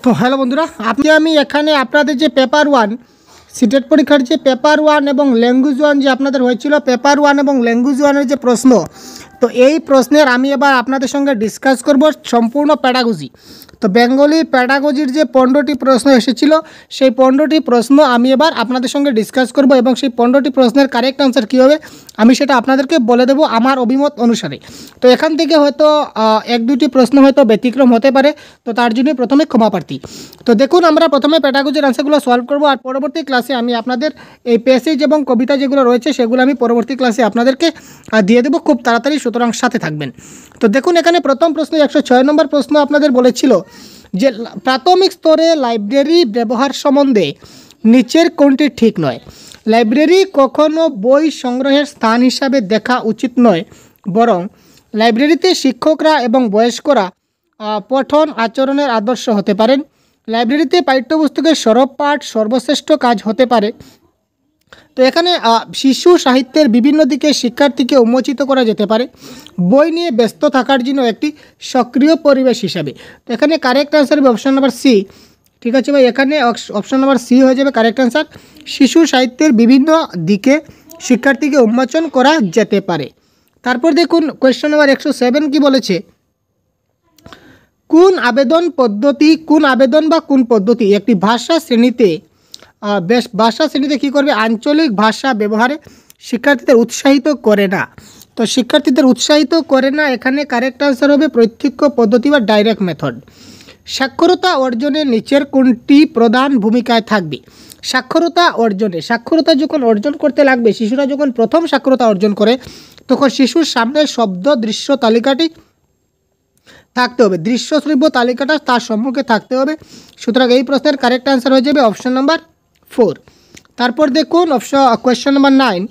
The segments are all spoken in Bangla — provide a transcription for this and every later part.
তো হ্যালো বন্ধুরা, আমি এখানে আপনাদের যে পেপার ওয়ান সিটেট পরীক্ষার যে পেপার ওয়ান এবং ল্যাঙ্গুয়েজ ওয়ান যে আপনাদের হয়েছিল, পেপার ওয়ান এবং ল্যাঙ্গুয়েজ ওয়ানের যে প্রশ্ন, তো এই প্রশ্নের আমি এবার আপনাদের সঙ্গে ডিসকাস করব সম্পূর্ণ প্যাডাগজি। তো বেঙ্গলি প্যাডাগজির যে 15টি প্রশ্ন এসেছিল, সেই 15টি প্রশ্ন আমি এবার আপনাদের সঙ্গে ডিসকাস করব এবং সেই 15টি প্রশ্নের কারেক্ট আনসার কী হবে আমি সেটা আপনাদেরকে বলে দেবো আমার অভিমত অনুসারে। তো এখান থেকে হয়তো এক দুটি প্রশ্ন হয়তো ব্যতিক্রম হতে পারে, তো তার জন্য প্রথমে ক্ষমা প্রার্থী। তো দেখুন, আমরা প্রথমে প্যাডাগজির আনসারগুলো সলভ করব, আর পরবর্তী ক্লাসে আমি আপনাদের এই প্যাসেজ এবং কবিতা যেগুলো রয়েছে সেগুলো আমি পরবর্তী ক্লাসে আপনাদেরকে দিয়ে দেবো খুব তাড়াতাড়ি, সুতরাং সাথে থাকবেন। তো দেখুন, এখানে প্রথম প্রশ্ন 106 নম্বর প্রশ্ন আপনাদের বলেছিল যে প্রাথমিক স্তরে লাইব্রেরি ব্যবহার সম্বন্ধে নিচের কোনটি ঠিক নয়। লাইব্রেরি কখনো বই সংগ্রহের স্থান হিসাবে দেখা উচিত নয়, বরং লাইব্রেরিতে শিক্ষকরা এবং বয়স্করা পঠন আচরণের আদর্শ হতে পারেন। লাইব্রেরিতে পাঠ্যপুস্তকের সরব পাঠ সর্বশ্রেষ্ঠ কাজ হতে পারে। তো এখানে শিশু সাহিত্যের বিভিন্ন দিকে শিক্ষার্থীকে উন্মোচিত করা যেতে পারে বই নিয়ে ব্যস্ত থাকার জন্য একটি সক্রিয় পরিবেশ হিসাবে। তো এখানে কারেক্ট আনসার হবে অপশন নাম্বার সি। ঠিক আছে ভাই, এখানে অপশন নাম্বার সি হয়ে যাবে কারেক্ট আনসার। শিশু সাহিত্যের বিভিন্ন দিকে শিক্ষার্থীকে উন্মোচন করা যেতে পারে। তারপর দেখুন কোয়েশ্চন নাম্বার 107 কি বলেছে, কোন আবেদন বা কোন পদ্ধতি একটি ভাষা শ্রেণীতে কী করবে, আঞ্চলিক ভাষা ব্যবহারে শিক্ষার্থীদের উৎসাহিত করে না। তো শিক্ষার্থীদের উৎসাহিত করে না, এখানে কারেক্ট আনসার হবে প্রত্যক্ষ পদ্ধতি বা ডাইরেক্ট মেথড। সাক্ষরতা অর্জনে নিচের কোনটি প্রধান ভূমিকায় থাকবে। সাক্ষরতা যখন অর্জন করতে লাগবে, শিশুরা যখন প্রথম সাক্ষরতা অর্জন করে তখন শিশুর সামনে শব্দ দৃশ্য তালিকাটি থাকতে হবে, দৃশ্য শ্রব্য তালিকাটা তার সম্মুখে থাকতে হবে। সুতরাং এই প্রশ্নের কারেক্ট আনসার হয়ে যাবে অপশন নাম্বার 4। তারপর দেখুন কোয়েশ্চন নাম্বার 9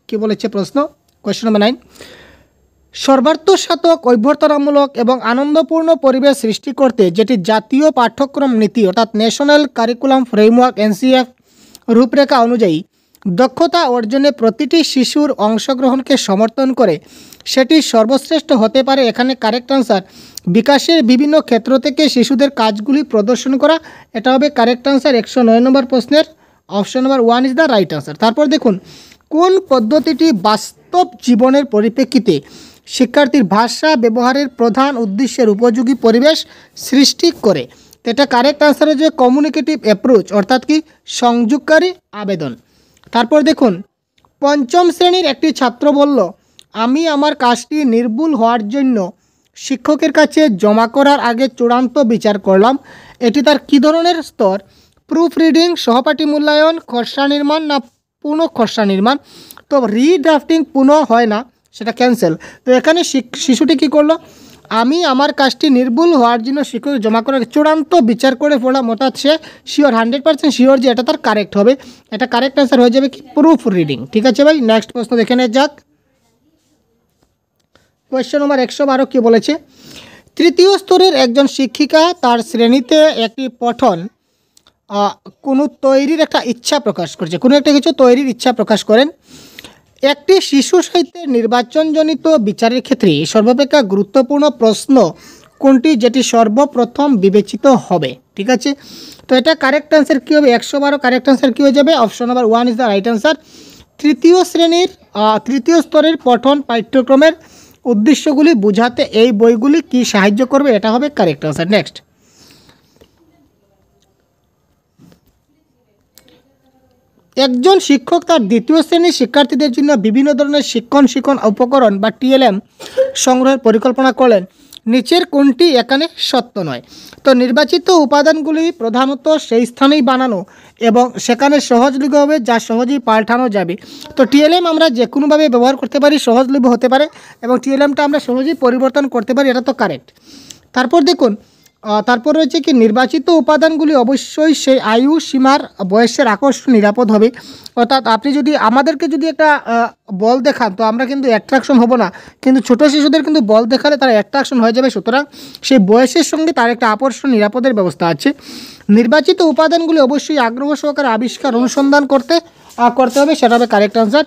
কি বলেছে প্রশ্ন। কোয়েশ্চন নাম্বার 9, সর্বার্থসাধক অভ্যর্থনামূলক এবং আনন্দপূর্ণ পরিবেশ সৃষ্টি করতে যেটি জাতীয় পাঠ্যক্রম নীতি অর্থাৎ ন্যাশনাল কারিকুলাম ফ্রেমওয়ার্ক NCF রূপরেখা অনুযায়ী দক্ষতা অর্জনে প্রতিটি শিশুর অংশগ্রহণকে সমর্থন করে সেটি সর্বশ্রেষ্ঠ হতে পারে। এখানে কারেক্ট আনসার বিকাশের বিভিন্ন ক্ষেত্র থেকে শিশুদের কাজগুলি প্রদর্শন করা, এটা হবে কারেক্ট আনসার 109 নম্বর প্রশ্নের option number 1 is the right answer. তারপর দেখুন, কোন পদ্ধতিটি বাস্তব জীবনের পরিপ্রেক্ষিতে শিক্ষার্থীর ভাষা ব্যবহারের প্রধান উদ্দেশ্যের উপযোগী পরিবেশ সৃষ্টি করে। এটা কারেক্ট আনসার হচ্ছে কমিউনিকেটিভ অ্যাপ্রোচ অর্থাৎ কি সংযোগকারী আবেদন। তারপর দেখুন, পঞ্চম শ্রেণীর একটি ছাত্র বলল, আমি আমার কাজটি নির্ভুল হওয়ার জন্য শিক্ষকের কাছে জমা করার আগে চূড়ান্ত বিচার করলাম। এটি তার কী ধরনের স্তর, প্রুফ রিডিং, সহপাঠী মূল্যায়ন, খসড়া নির্মাণ না পুনঃ খসড়া নির্মাণ। তো রিড্রাফটিং পুনঃ হয় না, সেটা ক্যান্সেল। তো এখানে শিশুটি কী করলো, আমি আমার কাজটি নির্ভুল হওয়ার জন্য শিক্ষক জমা করে চূড়ান্ত বিচার করে পড়লাম, অর্থাৎ সে শিওর 100% শিওর যে এটা তার কারেক্ট হবে। এটা কারেক্ট অ্যান্সার হয়ে যাবে কি প্রুফ রিডিং। ঠিক আছে ভাই, নেক্সট প্রশ্ন দেখে নেওয়া যাক। কোয়েশ্চন নম্বর 112 কী বলেছে, তৃতীয় স্তরের একজন শিক্ষিকা তার শ্রেণীতে একটি পঠন কোনো তৈরির একটা ইচ্ছা প্রকাশ করছে, কোনো একটা কিছু তৈরির ইচ্ছা প্রকাশ করেন। একটি শিশু সাহিত্যের নির্বাচনজনিত বিচারের ক্ষেত্রে সর্বাপেক্ষা গুরুত্বপূর্ণ প্রশ্ন কোনটি যেটি সর্বপ্রথম বিবেচিত হবে। ঠিক আছে, তো এটা কারেক্ট আনসার কী হবে, 112 কারেক্ট আনসার কী হয়ে যাবে option number 1 is the right answer. তৃতীয় স্তরের পঠন পাঠ্যক্রমের উদ্দেশ্যগুলি বোঝাতে এই বইগুলি কি সাহায্য করবে, এটা হবে কারেক্ট আনসার। নেক্সট, একজন শিক্ষক তার দ্বিতীয় শ্রেণীর শিক্ষার্থীদের জন্য বিভিন্ন ধরনের শিক্ষণ উপকরণ বা TLM সংগ্রহের পরিকল্পনা করলেন, নিচের কোনটি এখানে সত্য নয়। তো নির্বাচিত উপাদানগুলি প্রধানত সেই স্থানেই বানানো এবং সেখানে সহজলভ্য হবে, যা সহজেই পাল্টানো যাবে। তো TLM আমরা যে কোনোভাবে ব্যবহার করতে পারি, সহজলভ্য হতে পারে এবং TLMটা আমরা সহজেই পরিবর্তন করতে পারি, এটা তো কারেক্ট। তারপর দেখুন, তারপর রয়েছে কি নির্বাচিত উপাদানগুলি অবশ্যই সেই আয়ু সীমার বয়সের আকর্ষণ নিরাপদ হবে। অর্থাৎ আপনি যদি আমাদেরকে যদি একটা বল দেখান তো আমরা কিন্তু অ্যাট্রাকশন হব না, কিন্তু ছোটো শিশুদের কিন্তু বল দেখালে তারা অ্যাট্রাকশন হয়ে যাবে। সুতরাং সেই বয়সের সঙ্গে তার একটা আকর্ষণ নিরাপদের ব্যবস্থা আছে। নির্বাচিত উপাদানগুলি অবশ্যই আগ্রহ সহকারে আবিষ্কার অনুসন্ধান করতে হবে, সেটা হবে কারেক্ট আনসার।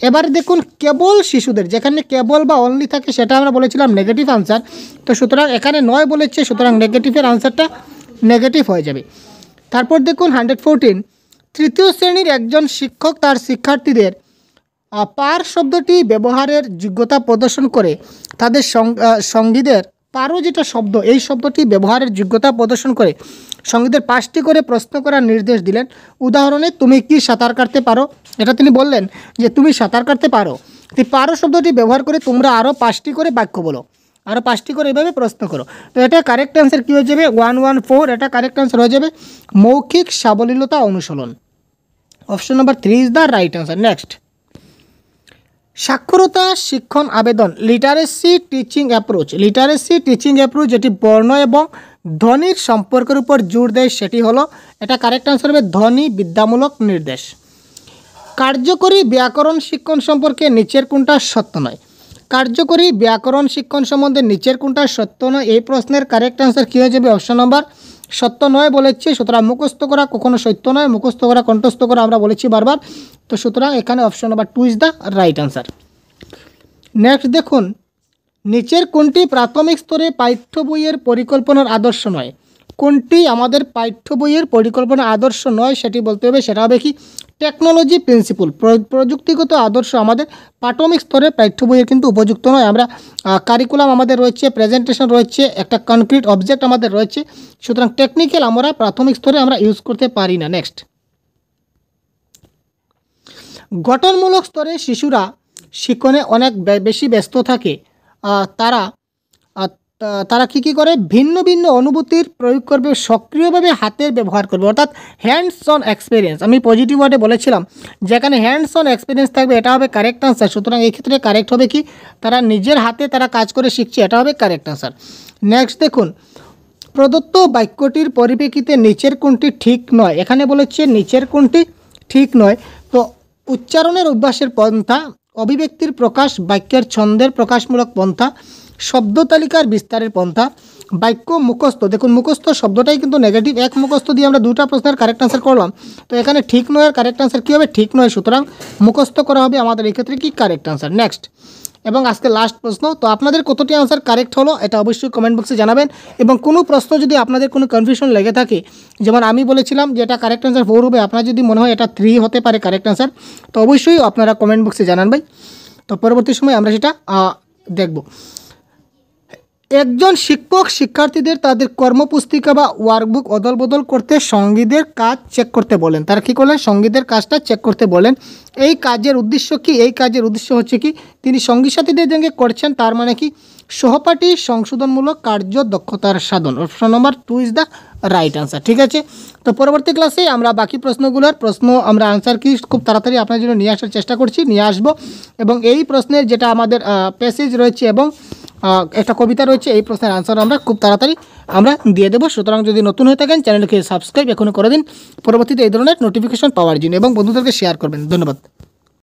এবার দেখুন, কেবল শিশুদের, যেখানে কেবল বা অনলি থাকে সেটা আমরা বলেছিলাম নেগেটিভ আনসার। তো সুতরাং এখানে নয় বলেছে, সুতরাং নেগেটিভের আনসারটা নেগেটিভ হয়ে যাবে। তারপর দেখুন 114, তৃতীয় শ্রেণীর একজন শিক্ষক তার শিক্ষার্থীদের পার শব্দটি ব্যবহারের যোগ্যতা প্রদর্শন করে তাদের সঙ্গীদের পারো যেটা শব্দ, এই শব্দটি ব্যবহারের যোগ্যতা প্রদর্শন করে সঙ্গীদের 5টি করে প্রশ্ন করার নির্দেশ দিলেন। উদাহরণে, তুমি কি সাঁতার কাটতে পারো? এটা তিনি বললেন যে তুমি সাঁতার কাটতে পারো। এই পারো শব্দটি ব্যবহার করে তোমরা আরও 5টি করে বাক্য বলো, আরও 5টি করে এভাবে প্রশ্ন করো। তো এটা কারেক্ট অ্যান্সার কী হয়ে যাবে? 114, এটা কারেক্ট অ্যান্সার হয়ে যাবে মৌখিক সাবলীলতা অনুশীলন। Option number 3 is the right answer. Next, সাক্ষরতা শিক্ষণ আবেদন, literacy teaching approach. Literacy teaching approach যেটি বর্ণ এবং ধ্বনির সম্পর্কের উপর জোর দেয় সেটি হলো, এটা কারেক্ট আনসার হবে ধ্বনি বিদ্যামূলক নির্দেশ। কার্যকরী ব্যাকরণ শিক্ষণ সম্পর্কে নিচের কোনটা সত্য নয়? কার্যকরী ব্যাকরণ শিক্ষণ সম্বন্ধে নিচের কোনটা সত্য নয়? এই প্রশ্নের কারেক্ট আনসার কী হয়ে যাবে? অপশন নাম্বার সত্য নয় বলেছে। সুতরাং মুখস্থ করা কখনো সত্য নয়, মুখস্থ করা কণ্ঠস্থ করা আমরা বলেছি বারবার। তো সুতরাং এখানে option number 2 is the right answer. Next দেখুন, নিচের কোনটি প্রাথমিক স্তরে পাঠ্য বইয়ের পরিকল্পনার আদর্শ নয়? কোনটি আমাদের পাঠ্য বইয়ের পরিকল্পনার আদর্শ নয় সেটি বলতে হবে। সেটা হবে কি? টেকনোলজি প্রিন্সিপাল, প্রযুক্তিগত আদর্শ আমাদের প্রাথমিক স্তরে পাঠ্য বইয়ের কিন্তু উপযুক্ত নয়। আমরা কারিকুলাম আমাদের রয়েছে, প্রেজেন্টেশন রয়েছে, একটা কনক্রিট অবজেক্ট আমাদের রয়েছে, সুতরাং টেকনিক্যাল আমরা প্রাথমিক স্তরে আমরা ইউজ করতে পারি না। নেক্সট, গঠনমূলক স্তরে শিশুরা শিক্ষণে অনেক বেশি ব্যস্ত থাকে। তারা কী করে? ভিন্ন ভিন্ন অনুভূতির প্রয়োগ করবে, সক্রিয়ভাবে হাতের ব্যবহার করবে, অর্থাৎ হ্যান্ডস অন এক্সপিরিয়েন্স। আমি পজিটিভ ওয়ার্ডে বলেছিলাম যেখানে হ্যান্ডস অন এক্সপিরিয়েন্স থাকবে, এটা হবে কারেক্ট আনসার। সুতরাং এই ক্ষেত্রে কারেক্ট হবে কি? তারা নিজের হাতে তারা কাজ করে শিখছে, এটা হবে কারেক্ট আনসার। নেক্সট দেখুন, প্রদত্ত বাক্যটির পরিপ্রেক্ষিতে নিচের কোনটি ঠিক নয়? এখানে বলেছে নিচের কোনটি ঠিক নয়। তো উচ্চারণের অভ্যাসের পন্থা, অভিব্যক্তির প্রকাশ, বাক্যের ছন্দের প্রকাশমূলক পন্থা, শব্দ তালিকার বিস্তারের পন্থা, বাক্য মুখস্থ। দেখুন মুখস্থ শব্দটাই কিন্তু নেগেটিভ, এক মুখস্থ দিয়ে আমরা দুটা প্রশ্নের কারেক্ট আনসার করলাম। তো এখানে ঠিক নয়, কারেক্ট আনসার কী হবে? ঠিক নয়। সুতরাং মুখস্থ করা হবে আমাদের এই ক্ষেত্রে কি? Correct answer. নেক্সট, এবং আজকে লাস্ট প্রশ্ন। তো আপনাদের কতটি আনসার কারেক্ট হলো এটা অবশ্যই কমেন্ট বক্সে জানাবেন। এবং কোনো প্রশ্ন যদি আপনাদের কোনো কনফিউশন লেগে থাকে, যেমন আমি বলেছিলাম যে এটা কারেক্ট আনসার 4 হবে, আপনার যদি মনে হয় এটা 3 হতে পারে কারেক্ট আনসার, তো অবশ্যই আপনারা কমেন্ট বক্সে জানান ভাই। তো পরবর্তী সময় আমরা সেটা দেখব। একজন শিক্ষক শিক্ষার্থীদের তাদের কর্মপুস্তিকা বা ওয়ার্কবুক অদল বদল করতে সঙ্গীদের কাজ চেক করতে বলেন। তারা কী করলেন? সঙ্গীদের কাজটা চেক করতে বলেন। এই কাজের উদ্দেশ্য কি? এই কাজের উদ্দেশ্য হচ্ছে কি? তিনি সঙ্গী সাথীদের সঙ্গে করছেন, তার মানে কি? সহপাঠী সংশোধনমূলক কার্য দক্ষতার সাধন। Option number 2 is the right answer. ঠিক আছে, তো পরবর্তী ক্লাসে আমরা বাকি প্রশ্নগুলোর আমরা আনসার কি খুব তাড়াতাড়ি আপনার জন্য নিয়ে আসার চেষ্টা করছি, নিয়ে আসবো। এবং এই প্রশ্নের যেটা আমাদের প্যাসেজ রয়েছে এবং একটা কবিতা রয়েছে, এই প্রশ্নের আনসার আমরা খুব তাড়াতাড়ি আমরা দিয়ে দেবো। সুতরাং যদি নতুন হয়ে থাকেন চ্যানেলকে সাবস্ক্রাইব এখনও করে দিন পরবর্তীতে এই ধরনের নোটিফিকেশন পাওয়ার জন্য, এবং বন্ধুদেরকে শেয়ার করবেন। ধন্যবাদ।